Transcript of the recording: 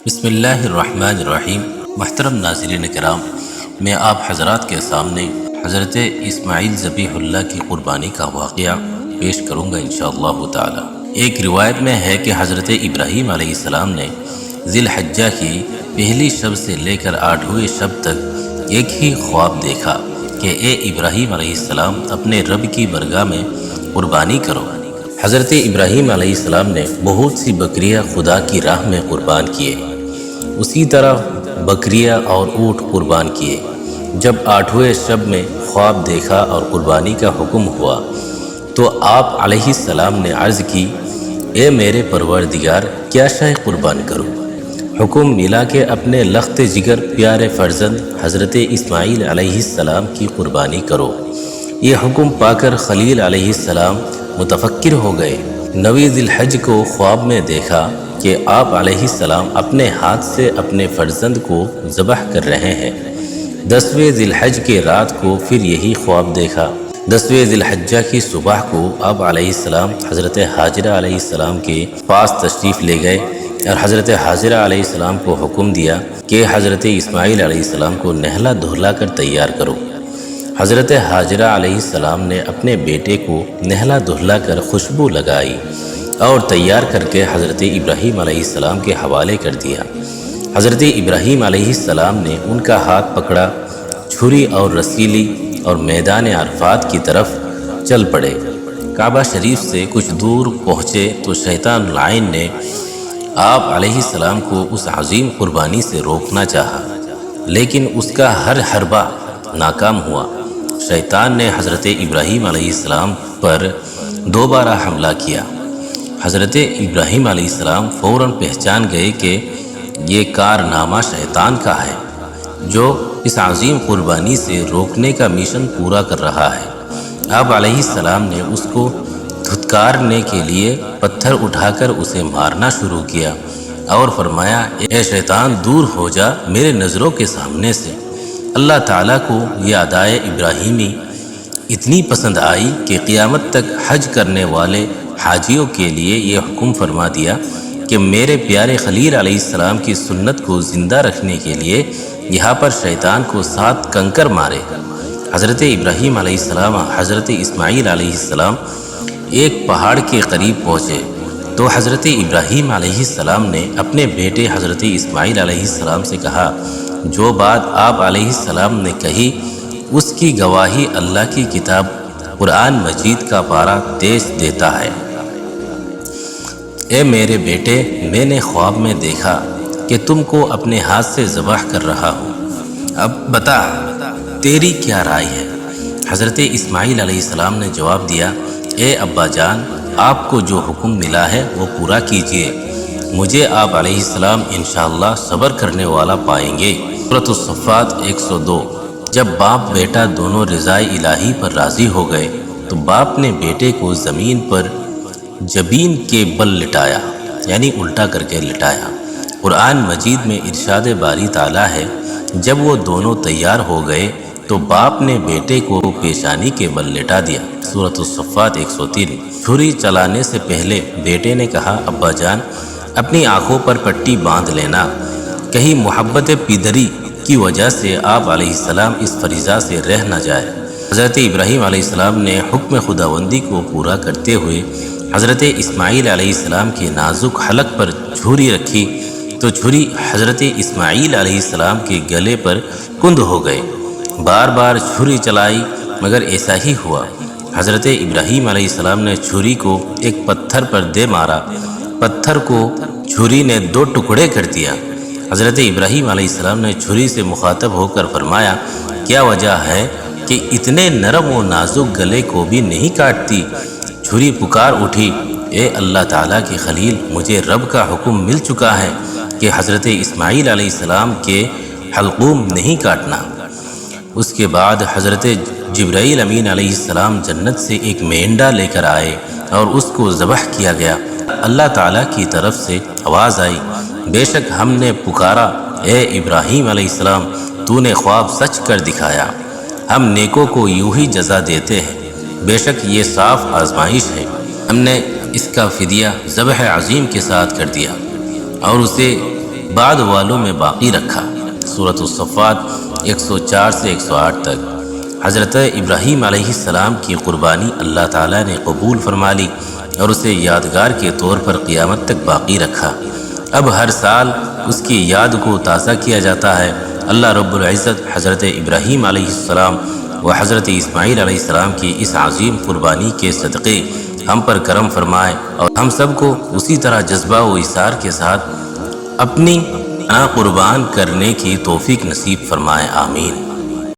بسم اللہ الرحمن الرحیم۔ محترم ناظرین کرام، میں آپ حضرات کے سامنے حضرت اسماعیل ذبیح اللہ کی قربانی کا واقعہ پیش کروں گا انشاءاللہ تعالی۔ ایک روایت میں ہے کہ حضرت ابراہیم علیہ السلام نے ذی الحجہ کی پہلی شب سے لے کر 8ویں شب تک ایک ہی خواب دیکھا کہ اے ابراہیم علیہ السلام اپنے رب کی برگاہ میں قربانی کرو۔ حضرت ابراہیم علیہ السلام نے بہت سی بکریاں خدا کی راہ میں قربان کیے، اسی طرح بکریاں اور اونٹ قربان کیے۔ جب 8ویں شب میں خواب دیکھا اور قربانی کا حکم ہوا تو آپ علیہ السلام نے عرض کی، اے میرے پروردگار، کیا شے قربان کروں؟ حکم ملا کہ اپنے لخت جگر پیارے فرزند حضرت اسماعیل علیہ السلام کی قربانی کرو۔ یہ حکم پا کر خلیل علیہ السلام متفکر ہو گئے۔ 9 ذی الحج کو خواب میں دیکھا کہ آپ علیہ السلام اپنے ہاتھ سے اپنے فرزند کو ذبح کر رہے ہیں۔ 10ویں ذی الحج کے رات کو پھر یہی خواب دیکھا۔ 10ویں ذی الحجہ کی صبح کو آپ علیہ السلام حضرت حاجرہ علیہ السلام کے پاس تشریف لے گئے اور حضرت حاجرہ علیہ السلام کو حکم دیا کہ حضرت اسماعیل علیہ السلام کو نہلا دھلا کر تیار کرو۔ حضرت حاجرہ علیہ السلام نے اپنے بیٹے کو نہلا دھلا کر خوشبو لگائی اور تیار کر کے حضرت ابراہیم علیہ السلام کے حوالے کر دیا۔ حضرت ابراہیم علیہ السلام نے ان کا ہاتھ پکڑا، چھری اور رسی لی اور میدان عرفات کی طرف چل پڑے۔ کعبہ شریف سے کچھ دور پہنچے تو شیطان لعین نے آپ علیہ السلام کو اس عظیم قربانی سے روکنا چاہا، لیکن اس کا ہر حربہ ناکام ہوا۔ شیطان نے حضرت ابراہیم علیہ السلام پر دوبارہ حملہ کیا۔ حضرت ابراہیم علیہ السلام فوراً پہچان گئے کہ یہ کارنامہ شیطان کا ہے جو اس عظیم قربانی سے روکنے کا مشن پورا کر رہا ہے۔ آپ علیہ السلام نے اس کو دھتکارنے کے لیے پتھر اٹھا کر اسے مارنا شروع کیا اور فرمایا، اے شیطان، دور ہو جا میرے نظروں کے سامنے سے۔ اللہ تعالیٰ کو یہ ادائے ابراہیمی اتنی پسند آئی کہ قیامت تک حج کرنے والے حاجیوں کے لیے یہ حکم فرما دیا کہ میرے پیارے خلیل علیہ السلام کی سنت کو زندہ رکھنے کے لیے یہاں پر شیطان کو 7 کنکر مارے۔ حضرت ابراہیم علیہ السلام حضرت اسماعیل علیہ السلام ایک پہاڑ کے قریب پہنچے تو حضرت ابراہیم علیہ السلام نے اپنے بیٹے حضرت اسماعیل علیہ السلام سے کہا، جو بات آپ علیہ السلام نے کہی اس کی گواہی اللہ کی کتاب قرآن مجید کا پارہ تیز دیتا ہے۔ اے میرے بیٹے، میں نے خواب میں دیکھا کہ تم کو اپنے ہاتھ سے ذبح کر رہا ہوں، اب بتا تیری کیا رائے ہے؟ حضرت اسماعیل علیہ السلام نے جواب دیا، اے ابا جان، آپ کو جو حکم ملا ہے وہ پورا کیجئے، مجھے آپ علیہ السلام انشاءاللہ صبر کرنے والا پائیں گے۔ سورۃ الصفات 102۔ جب باپ بیٹا دونوں رضائے الہی پر راضی ہو گئے تو باپ نے بیٹے کو زمین پر جبین کے بل لٹایا، یعنی الٹا کر کے لٹایا۔ قرآن مجید میں ارشاد باری تعالیٰ ہے، جب وہ دونوں تیار ہو گئے تو باپ نے بیٹے کو پیشانی کے بل لٹا دیا۔ سورۃ الصفات 103۔ چھری چلانے سے پہلے بیٹے نے کہا، ابا جان، اپنی آنکھوں پر پٹی باندھ لینا، کہیں محبت پیدری کی وجہ سے آپ علیہ السلام اس فریضہ سے رہ نہ جائے۔ حضرت ابراہیم علیہ السلام نے حکم خداوندی کو پورا کرتے ہوئے حضرت اسماعیل علیہ السلام کے نازک حلق پر چھری رکھی تو چھری حضرت اسماعیل علیہ السلام کے گلے پر کند ہو گئے۔ بار بار چھری چلائی مگر ایسا ہی ہوا۔ حضرت ابراہیم علیہ السلام نے چھری کو ایک پتھر پر دے مارا، پتھر کو چھری نے 2 ٹکڑے کر دیا۔ حضرت ابراہیم علیہ السلام نے چھری سے مخاطب ہو کر فرمایا، کیا وجہ ہے کہ اتنے نرم و نازک گلے کو بھی نہیں کاٹتی؟ چھری پکار اٹھی، اے اللہ تعالیٰ کے خلیل، مجھے رب کا حکم مل چکا ہے کہ حضرت اسماعیل علیہ السلام کے حلقوم نہیں کاٹنا۔ اس کے بعد حضرت جبرائیل امین علیہ السلام جنت سے ایک مینڈا لے کر آئے اور اس کو ذبح کیا گیا۔ اللہ تعالیٰ کی طرف سے آواز آئی، بے شک ہم نے پکارا، اے ابراہیم علیہ السلام، تو نے خواب سچ کر دکھایا، ہم نیکوں کو یوں ہی جزا دیتے ہیں، بے شک یہ صاف آزمائش ہے۔ ہم نے اس کا فدیہ ذبح عظیم کے ساتھ کر دیا اور اسے بعد والوں میں باقی رکھا۔ سورۃ الصفات 104 سے 108 تک۔ حضرت ابراہیم علیہ السلام کی قربانی اللہ تعالیٰ نے قبول فرما لی اور اسے یادگار کے طور پر قیامت تک باقی رکھا۔ اب ہر سال اس کی یاد کو تازہ کیا جاتا ہے۔ اللہ رب العزت حضرت ابراہیم علیہ السلام و حضرت اسماعیل علیہ السلام کی اس عظیم قربانی کے صدقے ہم پر کرم فرمائے اور ہم سب کو اسی طرح جذبہ و ایثار کے ساتھ اپنی قربان کرنے کی توفیق نصیب فرمائے، آمین۔